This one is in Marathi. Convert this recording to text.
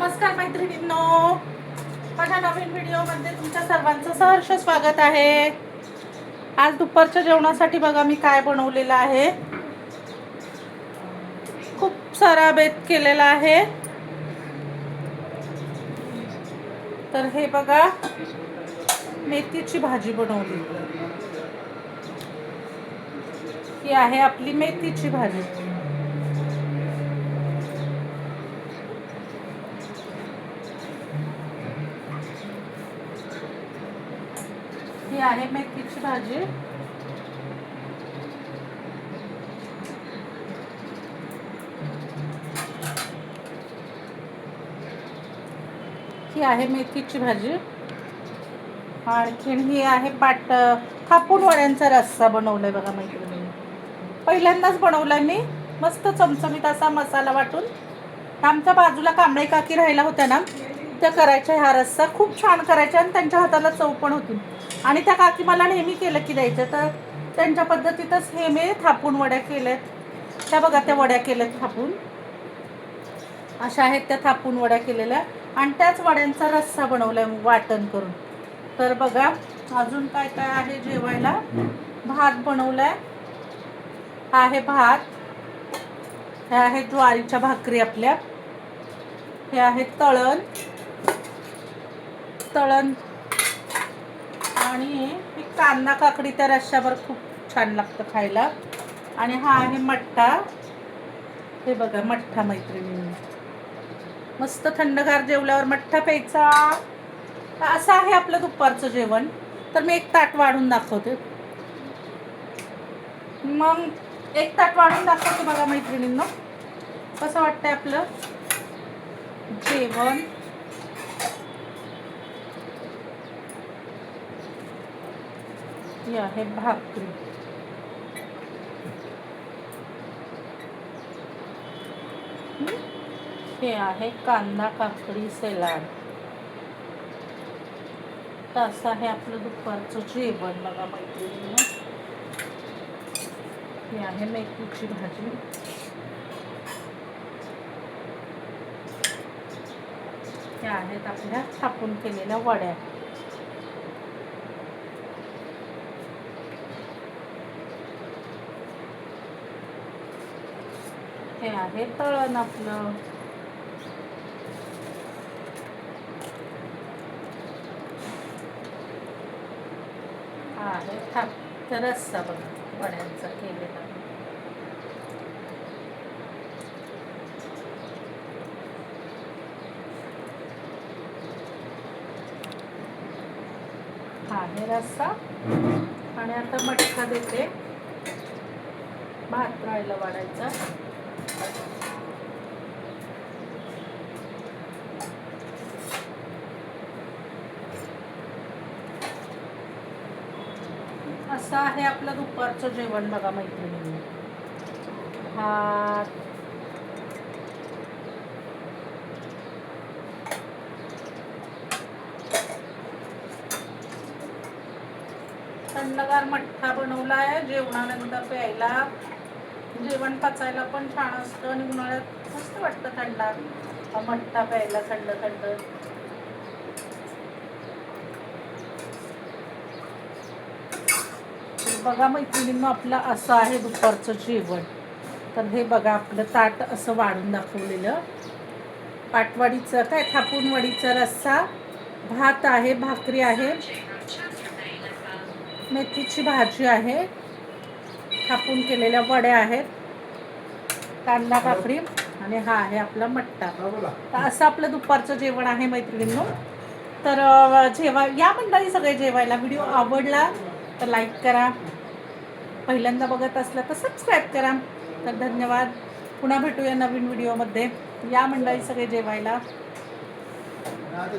नमस्कार मैत्रिणींनो, माझ्या नवीन व्हिडिओमध्ये तुमच्या सर्वांचं सहर्ष स्वागत आहे। आज दुपारच्या जेवणासाठी बघा मी काय बनवलेलं आहे। खूप सारा बेत केलेला आहे। तर हे बघा, मेथीची भाजी बनवली। ही आहे आपली मेथीची भाजी। ही आहे मेथीची भाजी। ही आहे मेथीची भाजी। आणखीन ही आहे थापून वड्यांचा रस्सा बनवलाय बघा मैत्रिणींनी। पहिल्यांदाच बनवलाय मी, मस्त चमचमीत असा मसाला वाटून। आमच्या बाजूला कांबळे काकी राहायला होत्या ना, त्या करायच्या हा रस्सा खूप छान करायच्या आणि त्यांच्या हाताला चव पण होती। आणि त्या काकी मला नेहमी केलं की द्यायचं, तर त्यांच्या पद्धतीतच हे मी थापून वड्या केल्यात। त्या बघा, त्या वड्या केल्यात थापून, अशा आहेत त्या थापून वड्या केलेल्या। आणि त्याच वड्यांचा रस्सा बनवलाय वाटण करून। तर बघा अजून काय काय आहे जेवायला। भात बनवलाय, आहे भात, हे आहे ज्वारीच्या भाकरी आपल्या, हे आहे तळण आणि हे कांदा काकडी त्या रश्श्यावर खूप छान लागतं खायला। आणि हा आहे मठ्ठा। हे बघा मठ्ठा मैत्रिणी, मस्त थंडगार जेवल्यावर मठ्ठा प्यायचा। असं आहे आपलं दुपारचं जेवण। तर मी एक ताट वाढून दाखवते, मग एक ताट वाढून दाखवते बघा मैत्रिणींनो, कसं वाटतंय आपलं जेवण। ही आहे भाकरी, हे आहे कांदा काकडी सलाड। तर असं आहे आपलं दुपारचं जेवण बघा मैत्रिणींनो। ही आहे मेथीची भाजी, ह्या आहेत आपल्या थापून केलेल्या वड्या। हे आहे तळण आपलं। हा आहे रस्सा बघा वड्यांचा केलेला। हा आहे रस्सा। आणि आता मठ्ठा देते, भात राहायला वाढायचा। असं आहे आपलं दुपारचं जेवण बघा मैत्रिणींनी। भात, थंडगार मठ्ठा बनवला आहे जेवणानंतर प्यायला। जेवण पचायला पण छान असतं आणि उन्हाळ्यात मस्त वाटतं थंडा मठ्ठा प्यायला, थंड थंड। बघा मैत्रिणींनो, आपलं असं आहे दुपारचं जेवण। तर हे बघा आपलं ताट असं वाढून दाखवलेलं। पाटवडीचं काय थापून वडीचा रस्सा, भात आहे, भाकरी आहे, मेथीची भाजी आहे, थापून केलेल्या वड्या आहेत, कांदा काकडी, आणि हा आहे आपला मठ्ठा। तर असं आपलं दुपारचं जेवण आहे मैत्रिणींनो। तर या मंडळी सगळे जेवायला। व्हिडिओ आवडला तर लाईक करा, पहिल्यांदा बघत असला तर सबस्क्राईब करा। तर धन्यवाद, पुन्हा भेटूया नवीन व्हिडिओमध्ये। या मंडळी सगळे जेवायला।